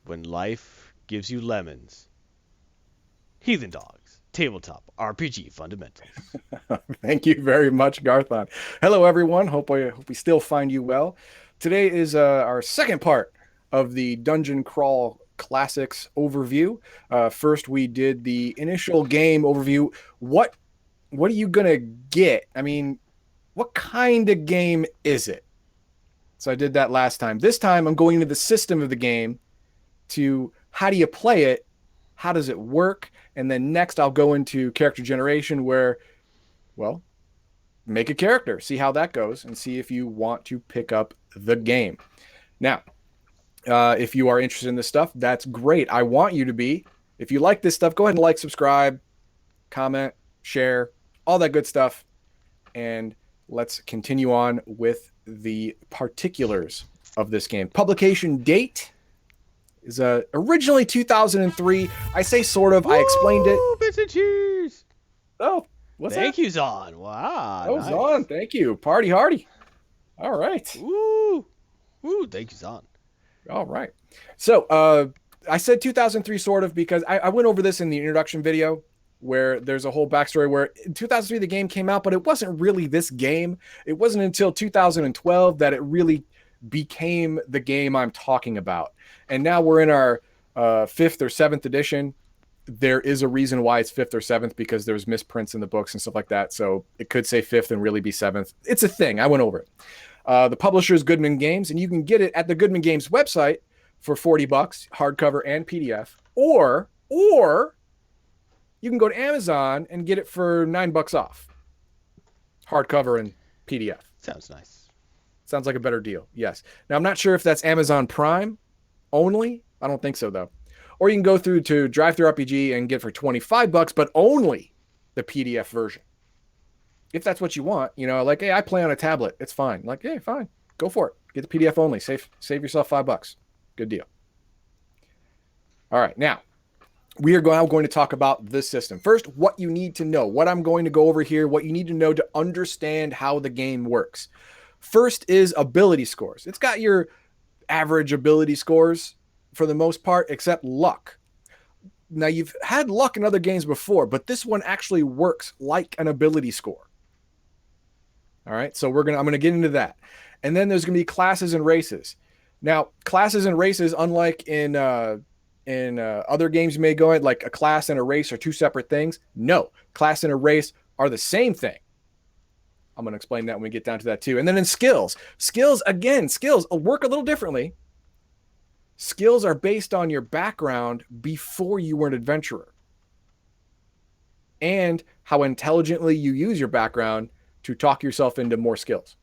when life gives you lemons. Heathendog's tabletop RPG fundamentals. Thank you very much, Garthon. Hello, everyone. Hope we still find you well. Today is our second part of the Dungeon Crawl Classics overview. First, we did the initial game overview. What are you gonna get? I mean, what kind of game is it? So I did that last time. This time, I'm going into the system of the game to how do you play it, how does it work, and then next I'll go into character generation where, well, make a character, see how that goes, and see if you want to pick up the game. Now, if you are interested in this stuff, that's great. I want you to be. If you like this stuff, go ahead and like, subscribe, comment, share, all that good stuff. And let's continue on with the particulars of this game. Publication date is originally 2003. I say sort of. I explained it. Bits and cheese. Oh, what's that? Thank you's on. Wow. Oh, Nice. on. Thank you. Party hardy. All right. Woo. Thank you's on. All right. So I said 2003 sort of because I went over this in the introduction video where there's a whole backstory where in 2003 the game came out, but it wasn't really this game. It wasn't until 2012 that it really became the game I'm talking about. And now we're in our 5th or 7th edition. There is a reason why it's 5th or 7th because there's misprints in the books and stuff like that. So it could say 5th and really be 7th. It's a thing. I went over it. The publisher is Goodman Games, and you can get it at the Goodman Games website for $40, hardcover and PDF. Or you can go to Amazon and get it for $9 off, hardcover and PDF. Sounds nice. Sounds like a better deal. Yes. Now I'm not sure if that's Amazon Prime only. I don't think so though. Or you can go through to Drive-Thru RPG and get it for $25, but only the PDF version. If that's what you want, like, hey, I play on a tablet. It's fine. Like, hey, fine. Go for it. Get the PDF only. Save yourself $5. Good deal. All right. Now, we are now going to talk about this system. First, what you need to know. What I'm going to go over here, what you need to know to understand how the game works. First is ability scores. It's got your average ability scores for the most part, except luck. Now, you've had luck in other games before, but this one actually works like an ability score. All right, so I'm going to get into that. And then there's going to be classes and races. Now, classes and races, unlike in other games you may go in, like a class and a race are two separate things. No, class and a race are the same thing. I'm going to explain that when we get down to that too. And then in skills work a little differently. Skills are based on your background before you were an adventurer and how intelligently you use your background to talk yourself into more skills.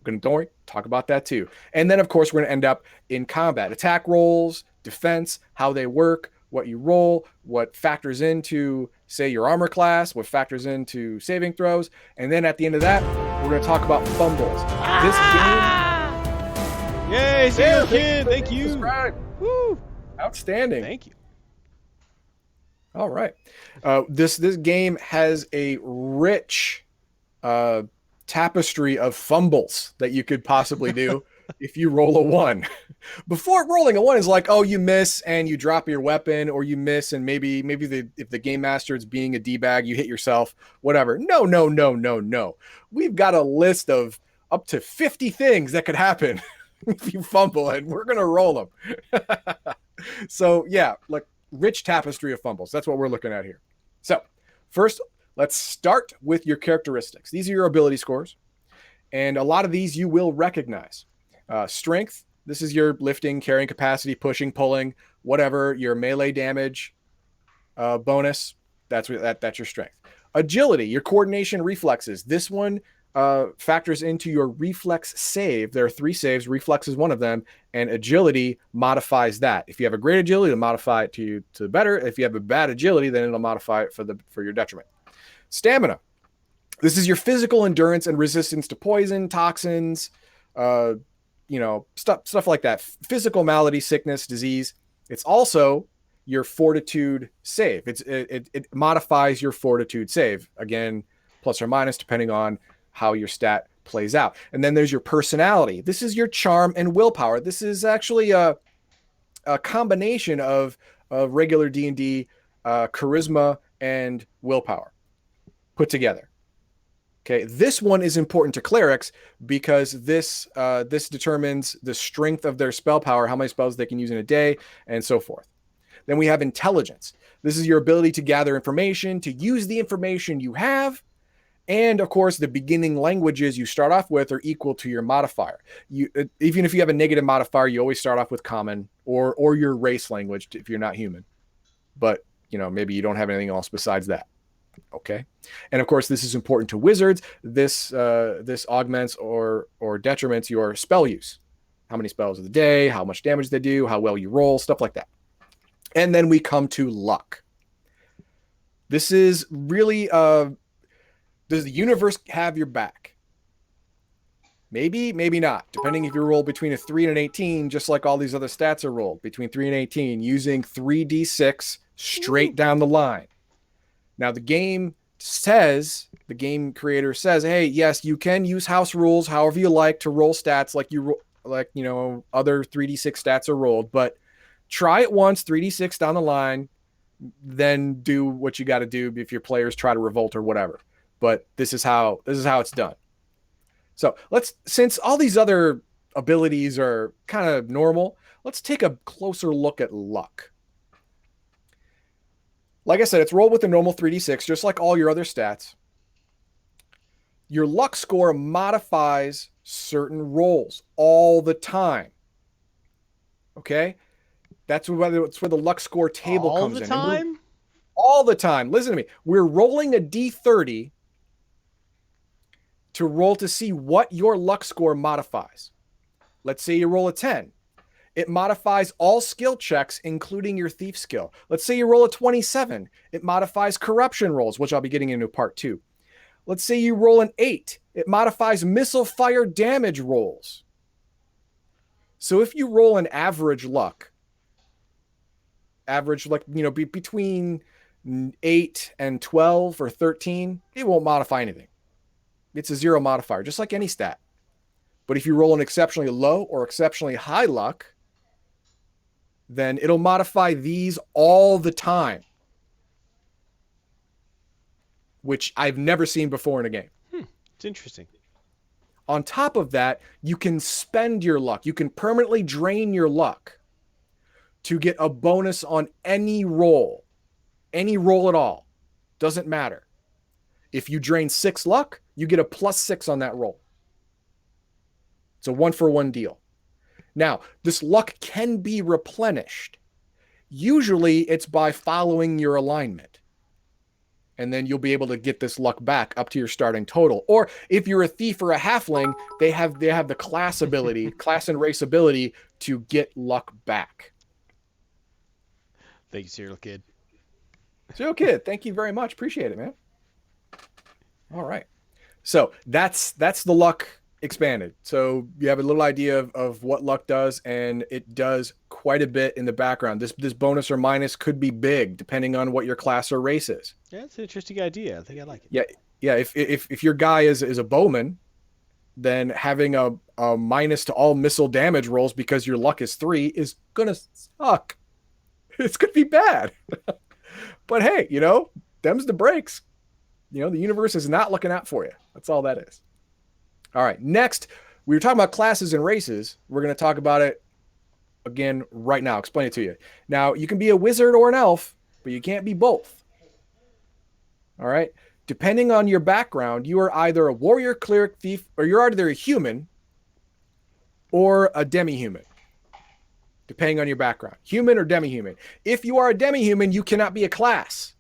Don't worry, talk about that too. And then, of course, we're going to end up in combat. Attack rolls, defense, how they work, what you roll, what factors into, say, your armor class, what factors into saving throws. And then at the end of that, we're going to talk about fumbles. This game... Yay, Sailor Kid! Thank you! Woo! Outstanding. Thank you. All right. This game has a rich... tapestry of fumbles that you could possibly do if you roll a 1. Before rolling a 1 is like, oh, you miss and you drop your weapon, or you miss and maybe if the game master is being a D-bag, you hit yourself, whatever. No. We've got a list of up to 50 things that could happen if you fumble, and we're going to roll them. So yeah, like rich tapestry of fumbles. That's what we're looking at here. So first, let's start with your characteristics. These are your ability scores, and a lot of these you will recognize. Strength, this is your lifting, carrying capacity, pushing, pulling, whatever. Your melee damage bonus, that's your strength. Agility, your coordination, reflexes. This one factors into your reflex save. There are 3 saves. Reflex is one of them, and agility modifies that. If you have a great agility, it'll modify it to the better. If you have a bad agility, then it'll modify it for your detriment. Stamina. This is your physical endurance and resistance to poison, toxins, stuff like that. Physical malady, sickness, disease. It's also your fortitude save. It modifies your fortitude save. Again, plus or minus depending on how your stat plays out. And then there's your personality. This is your charm and willpower. This is actually a combination of regular D&D, charisma, and willpower put together. Okay, this one is important to clerics because this determines the strength of their spell power, how many spells they can use in a day, and so forth. Then we have intelligence. This is your ability to gather information, to use the information you have, and of course, the beginning languages you start off with are equal to your modifier. Even if you have a negative modifier, you always start off with common or your race language if you're not human. But maybe you don't have anything else besides that. Okay, and of course, this is important to wizards. This augments or detriments your spell use. How many spells of the day, how much damage they do, how well you roll, stuff like that. And then we come to luck. This is really does the universe have your back? Maybe, maybe not. Depending if you roll between a 3 and an 18, just like all these other stats are rolled, between 3 and 18, using 3d6 straight down the line. Now, the game creator says, hey, yes, you can use house rules however you like to roll stats like other 3d6 stats are rolled, but try it once, 3d6 down the line, then do what you got to do if your players try to revolt or whatever. But this is how it's done. So since all these other abilities are kind of normal, let's take a closer look at luck. Like I said, it's rolled with a normal 3d6, just like all your other stats. Your luck score modifies certain rolls all the time. Okay? That's where the luck score table comes in. All the time? All the time. Listen to me. We're rolling a d30 to roll to see what your luck score modifies. Let's say you roll a 10. It modifies all skill checks, including your thief skill. Let's say you roll a 27. It modifies corruption rolls, which I'll be getting into part 2. Let's say you roll an 8. It modifies missile fire damage rolls. So if you roll an average luck, between 8 and 12 or 13, it won't modify anything. It's a 0 modifier, just like any stat. But if you roll an exceptionally low or exceptionally high luck, then it'll modify these all the time, which I've never seen before in a game. It's interesting. On top of that, you can spend your luck. You can permanently drain your luck to get a bonus on any roll at all. Doesn't matter. If you drain 6 luck, you get a +6 on that roll. It's a 1-for-1 deal. Now, this luck can be replenished. Usually, it's by following your alignment. And then you'll be able to get this luck back up to your starting total. Or if you're a thief or a halfling, they have the class ability, class and race ability to get luck back. Thank you, Serial Kid. Serial Kid, thank you very much. Appreciate it, man. All right. So that's the luck expanded. So you have a little idea of what luck does, and it does quite a bit in the background. This bonus or minus could be big depending on what your class or race is. Yeah, it's an interesting idea. I think I like it. Yeah. If your guy is a bowman, then having a minus to all missile damage rolls because your luck is 3 is gonna suck. It's gonna be bad. But hey, them's the breaks. The universe is not looking out for you. That's all that is. All right. Next, we were talking about classes and races. We're going to talk about it again right now. Explain it to you. Now, you can be a wizard or an elf, but you can't be both. All right. Depending on your background, you are either a warrior, cleric, thief, or you're either a human or a demi-human. Depending on your background. Human or demi-human. If you are a demi-human, you cannot be a class.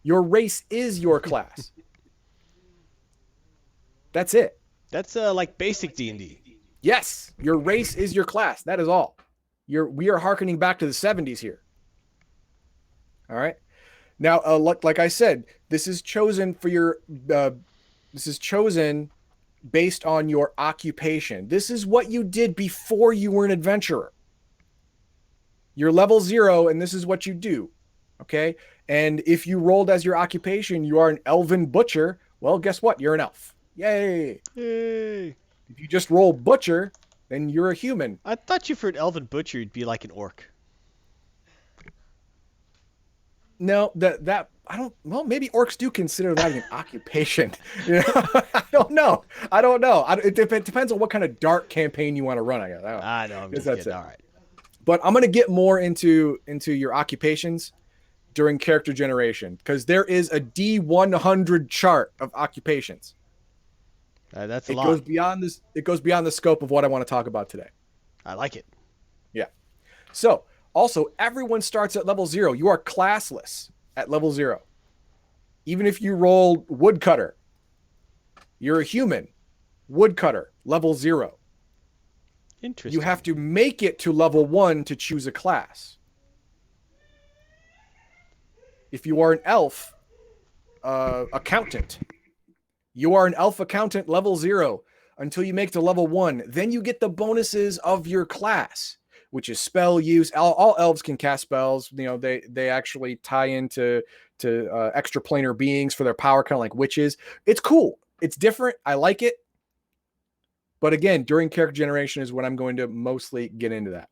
Your race is your class. That's it. That's like basic D&D. Yes, your race is your class. That is all. We are hearkening back to the 70s here. All right. Now, like I said, this is chosen based on your occupation. This is what you did before you were an adventurer. You're level 0, and this is what you do. Okay. And if you rolled as your occupation, you are an elven butcher. Well, guess what? You're an elf. Yay. Yay. If you just roll butcher, then you're a human. I thought you for an elven butcher, you'd be like an orc. No, that I don't. Well, maybe orcs do consider that an occupation. You know? I don't know. It depends on what kind of dark campaign you want to run. I know. I'm just kidding. All right. But I'm going to get more into your occupations during character generation, because there is a D100 chart of occupations. That's a lot. It goes beyond the scope of what I want to talk about today. I like it. Yeah. So also, everyone starts at level 0. You are classless at level 0. Even if you roll woodcutter, you're a human. Woodcutter, level 0. Interesting. You have to make it to level 1 to choose a class. If you are an elf accountant, you are an elf accountant level 0 until you make to level 1. Then you get the bonuses of your class, which is spell use. All elves can cast spells. You know, they actually tie into extra planar beings for their power, kind of like witches. It's cool. It's different. I like it. But again, during character generation is when I'm going to mostly get into that.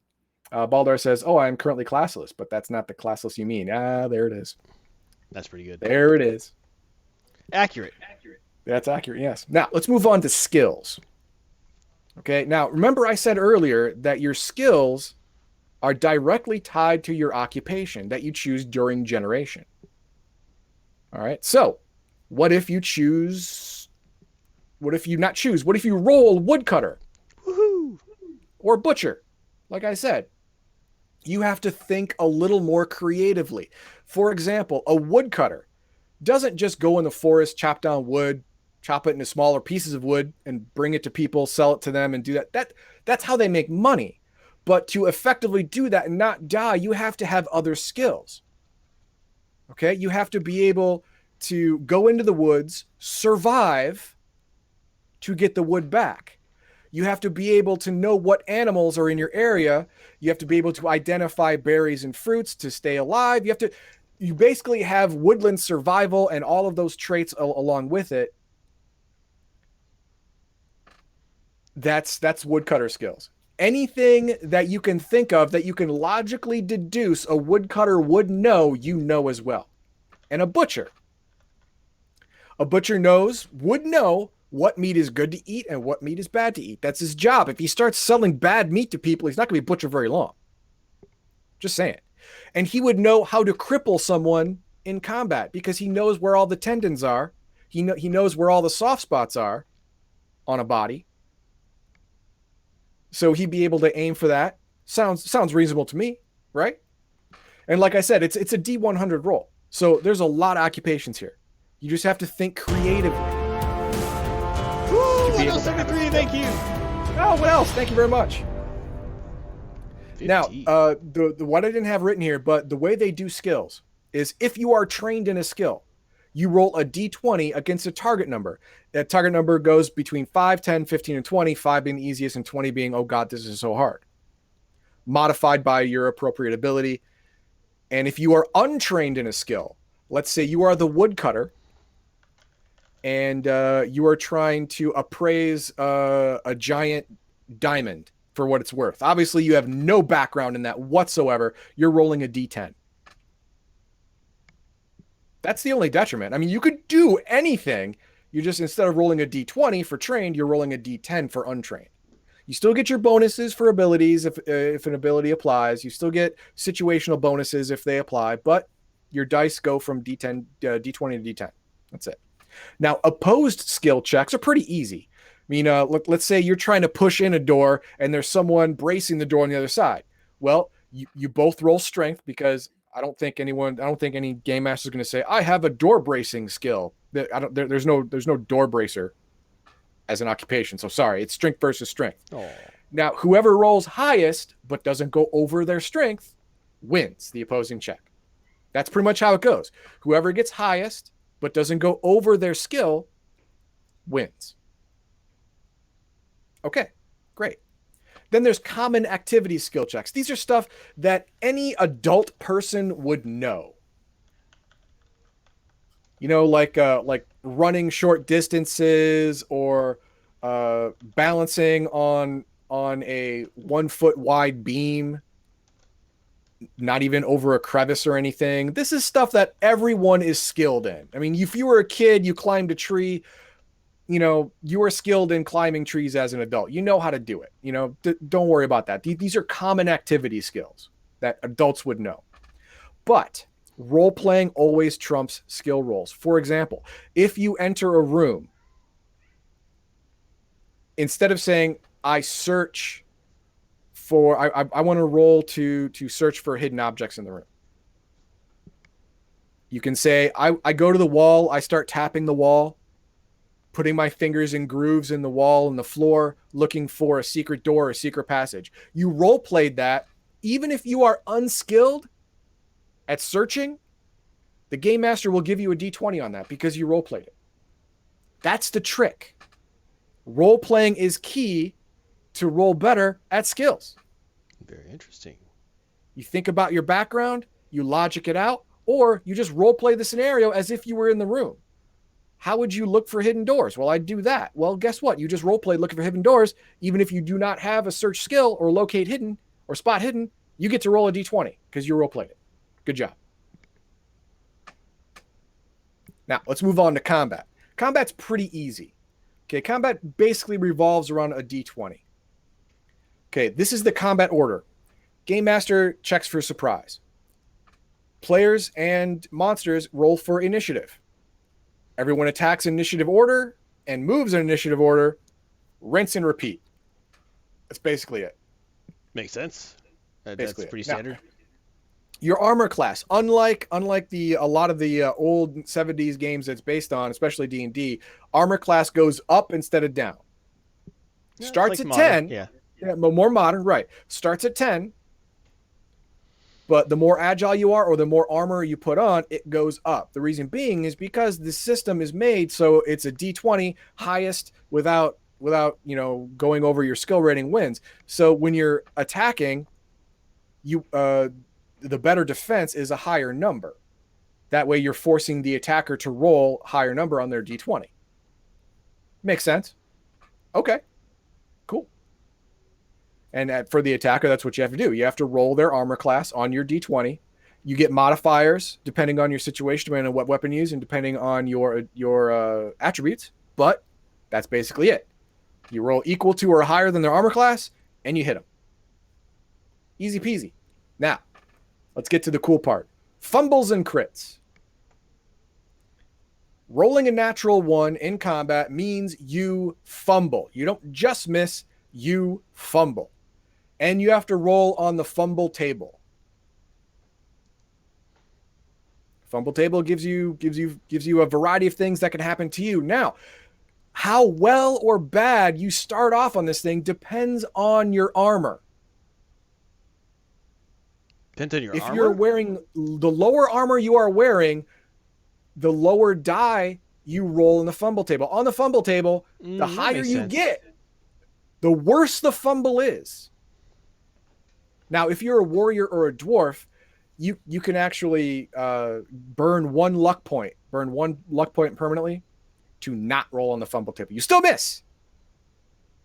Baldar says, "Oh, I'm currently classless," but that's not the classless you mean. There it is. That's pretty good. There it is. Accurate. That's accurate, yes. Now, let's move on to skills. Okay, now, remember I said earlier that your skills are directly tied to your occupation that you choose during generation. All right, so what if you choose... What if you not choose? What if you roll woodcutter? Woohoo! Or butcher? Like I said, you have to think a little more creatively. For example, a woodcutter doesn't just go in the forest, chop down wood, chop it into smaller pieces of wood, and bring it to people, sell it to them, and do that. That's how they make money. But to effectively do that and not die, you have to have other skills. Okay? You have to be able to go into the woods, survive to get the wood back. You have to be able to know what animals are in your area. You have to be able to identify berries and fruits to stay alive. You basically have woodland survival and all of those traits along with it. That's woodcutter skills. Anything that you can think of that you can logically deduce a woodcutter would know, you know as well. And a butcher would know what meat is good to eat and what meat is bad to eat. That's his job. If he starts selling bad meat to people, he's not going to be a butcher very long. Just saying. And he would know how to cripple someone in combat because he knows where all the tendons are. He knows where all the soft spots are on a body. So he'd be able to aim for that. Sounds reasonable to me, right? And like I said, it's a D100 roll. So there's a lot of occupations here. You just have to think creatively. Woo! 173, thank you. Oh, what else? Thank you very much. 15. Now, the what I didn't have written here, but the way they do skills is if you are trained in a skill, you roll a d20 against a target number. That target number goes between 5, 10, 15, and 20, 5 being the easiest and 20 being, oh God, this is so hard. Modified by your appropriate ability. And if you are untrained in a skill, let's say you are the woodcutter, and you are trying to appraise a giant diamond for what it's worth. Obviously, you have no background in that whatsoever. You're rolling a d10. That's the only detriment. I mean, you could do anything. You just, instead of rolling a d20 for trained, you're rolling a d10 for untrained. You still get your bonuses for abilities if an ability applies. You still get situational bonuses if they apply, but your dice go from d20 to d10. That's it. Now, opposed skill checks are pretty easy. I mean, let's say you're trying to push in a door and there's someone bracing the door on the other side. Well, you both roll strength because I don't think any game master is going to say, I have a door bracing skill. There's no door bracer as an occupation. So sorry, it's strength versus strength. Oh. Now, whoever rolls highest but doesn't go over their strength wins the opposing check. That's pretty much how it goes. Whoever gets highest but doesn't go over their skill wins. Okay, great. Then there's common activity skill checks. These are stuff that any adult person would know. You know, like running short distances or balancing on a 1 foot wide beam. not even over a crevice or anything. This is stuff that everyone is skilled in. I mean, if you were a kid, you climbed a tree, you know, you are skilled in climbing trees as an adult. You know how to do it. You know, don't worry about that. These are common activity skills that adults would know. But role playing always trumps skill rolls. For example, if you enter a room, instead of saying, I search for, I want to roll to search for hidden objects in the room. You can say, I go to the wall, I start tapping the wall, putting my fingers in grooves in the wall and the floor, looking for a secret door or a secret passage. You role played that. Even if you are unskilled at searching, the game master will give you a D20 on that because you role played it. That's the trick. Role playing is key to roll better at skills. Very interesting. You think about your background, you logic it out, or you just role play the scenario as if you were in the room. How would you look for hidden doors? Well, I'd do that. Well, guess what? You just role play looking for hidden doors. Even if you do not have a search skill or locate hidden or spot hidden, you get to roll a D20 because you role played it. Good job. Now, let's move on to combat. Combat's pretty easy. Okay, combat basically revolves around a D20. Okay, this is the combat order. Game Master checks for surprise. Players and monsters roll for initiative. Everyone attacks initiative order and moves in initiative order. Rinse and repeat. That's basically it. Makes sense. That's Basically pretty it. Now, standard. your armor class, unlike a lot of the old 70s games it's based on, especially D&D, armor class goes up instead of down. Yeah, Starts like at modern. 10. Yeah. Yeah, more modern, right. Starts at 10. But the more agile you are or the more armor you put on, it goes up. The reason being is because the system is made so it's a D20 highest without going over your skill rating wins. So when you're attacking, you the better defense is a higher number. That way you're forcing the attacker to roll higher number on their D20. Makes sense? Okay. Cool. And for the attacker, that's what you have to do. You have to roll their armor class on your D20. You get modifiers depending on your situation, depending on what weapon you use, and depending on your attributes. But that's basically it. You roll equal to or higher than their armor class, and you hit them. Easy peasy. Now, let's get to the cool part. Fumbles and crits. Rolling a natural 1 in combat means you fumble. You don't just miss, you fumble. And you have to roll on the fumble table. Fumble table gives you a variety of things that can happen to you. Now, how well or bad you start off on this thing depends on your armor. Depends on your If armor? you're wearing the lower armor you are wearing, the lower die you roll in the fumble table. On the fumble table, the that higher makes you sense. get, the worse the fumble is. Now, if you're a warrior or a dwarf, you can actually burn one luck point permanently to not roll on the fumble table. You still miss,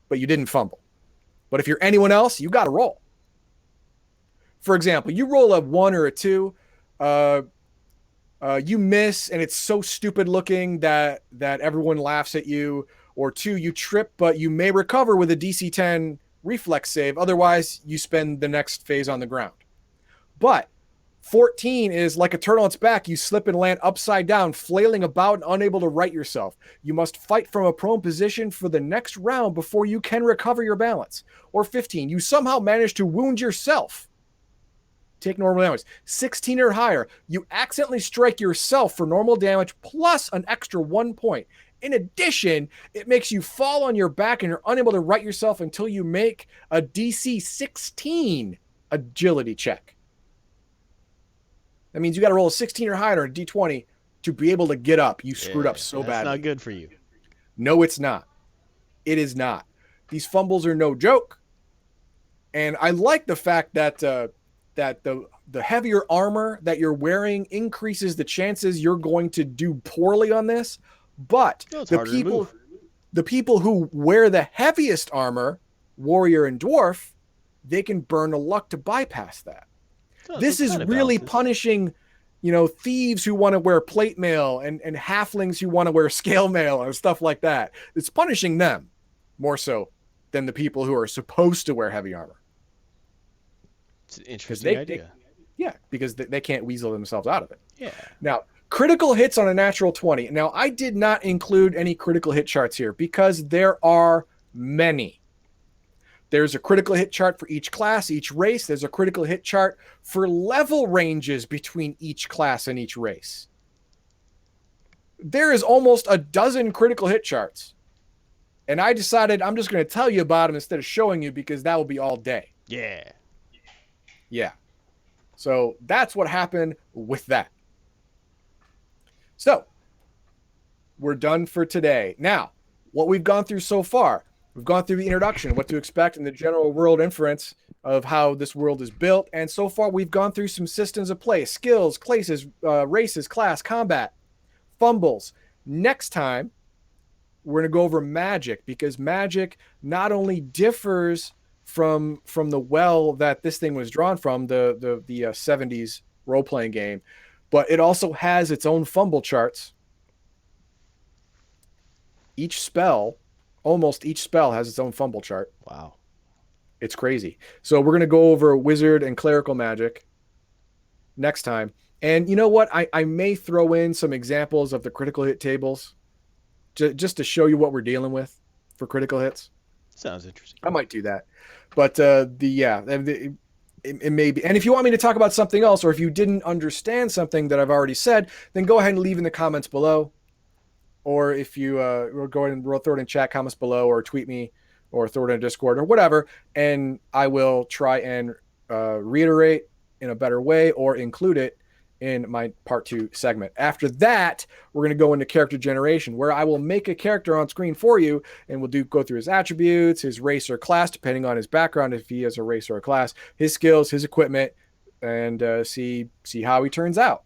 but you didn't fumble. But if you're anyone else, you got to roll. For example, you roll a 1 or a 2, you miss, and it's so stupid looking that everyone laughs at you. Or 2, you trip, but you may recover with a DC 10 reflex save. Otherwise, you spend the next phase on the ground. But 14 is like a turtle on its back. You slip and land upside down, flailing about and unable to right yourself. You must fight from a prone position for the next round before you can recover your balance. Or 15, you somehow manage to wound yourself. Take normal damage. 16 or higher, you accidentally strike yourself for normal damage plus an extra 1 point. In addition, it makes you fall on your back and you're unable to right yourself until you make a DC 16 agility check. That means you got to roll a 16 or higher or a D20 to be able to get up. You screwed up so badly. That's not good for you. No, it's not. It is not. These fumbles are no joke. And I like the fact that the heavier armor that you're wearing increases the chances you're going to do poorly on this. But the people who wear the heaviest armor, warrior and dwarf, they can burn a luck to bypass that. Oh, This so is kind of really balances. punishing, thieves who want to wear plate mail and halflings who want to wear scale mail and stuff like that. It's punishing them more so than the people who are supposed to wear heavy armor. It's an Because interesting idea. because they can't weasel themselves out of it. Yeah. Now, critical hits on a natural 20. Now, I did not include any critical hit charts here because there are many. There's a critical hit chart for each class, each race. There's a critical hit chart for level ranges between each class and each race. There is almost a dozen critical hit charts. And I decided I'm just going to tell you about them instead of showing you because that will be all day. Yeah. Yeah. So that's what happened with that. So we're done for today. Now, what we've gone through so far, we've gone through the introduction, what to expect in the general world inference of how this world is built. And so far, we've gone through some systems of play, skills, classes, races, class, combat, fumbles. Next time, we're going to go over magic because magic not only differs from the well that this thing was drawn from, the 70s role-playing game, but it also has its own fumble charts. Almost each spell has its own fumble chart. Wow. It's crazy. So we're going to go over wizard and clerical magic next time. And you know what? I may throw in some examples of the critical hit tables just to show you what we're dealing with for critical hits. Sounds interesting. I might do that. But it may be. And if you want me to talk about something else, or if you didn't understand something that I've already said, then go ahead and leave in the comments below. Or if you go ahead and throw it in chat comments below, or tweet me, or throw it in Discord, or whatever, and I will try and reiterate in a better way or include it in my part 2 segment. After that, we're going to go into character generation, where I will make a character on screen for you, and we'll go through his attributes, his race or class, depending on his background, if he has a race or a class, his skills, his equipment, and see how he turns out.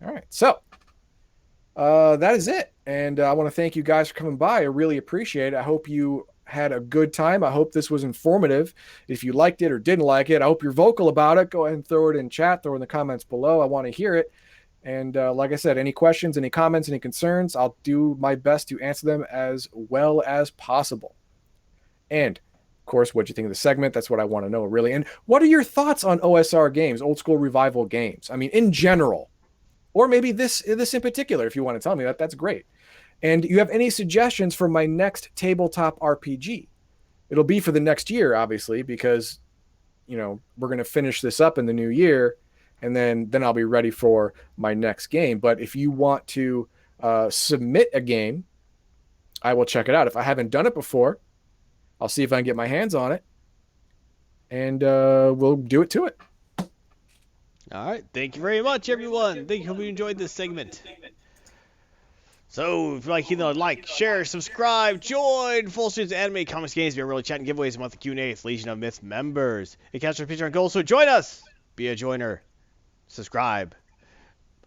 All right, so that is it. And I want to thank you guys for coming by. I really appreciate it. I hope you had a good time. I hope this was informative. If you liked it or didn't like it, I hope you're vocal about it. Go ahead and throw it in chat, throw it in the comments below. I want to hear it. And like I said, any questions, any comments, any concerns, I'll do my best to answer them as well as possible. And of course, what do you think of the segment? That's what I want to know, really. And what are your thoughts on OSR games, old school revival games? I mean, in general, or maybe this in particular, if you want to tell me that, that's great. And you have any suggestions for my next tabletop RPG? It'll be for the next year, obviously, because, we're going to finish this up in the new year, and then I'll be ready for my next game. But if you want to submit a game, I will check it out. If I haven't done it before, I'll see if I can get my hands on it, and we'll do it to it. All right. Thank you very much, everyone. Thank you. Hope you enjoyed this segment. So, if you like, share, subscribe, join Full Streams Anime, Comics, Games, Beer, Really Chatting, Giveaways, Monthly Q&A, it's Legion of Myth members. And catch our Patreon goals, so join us! Be a joiner. Subscribe.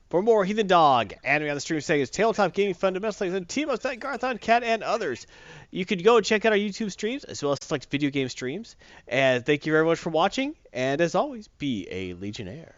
For more Heathendog, Anime on the Stream segments, tabletop gaming fundamentals, and team ups like Garthon, Cat, and others. You could go and check out our YouTube streams, as well as select video game streams. And thank you very much for watching, and as always, be a Legionnaire.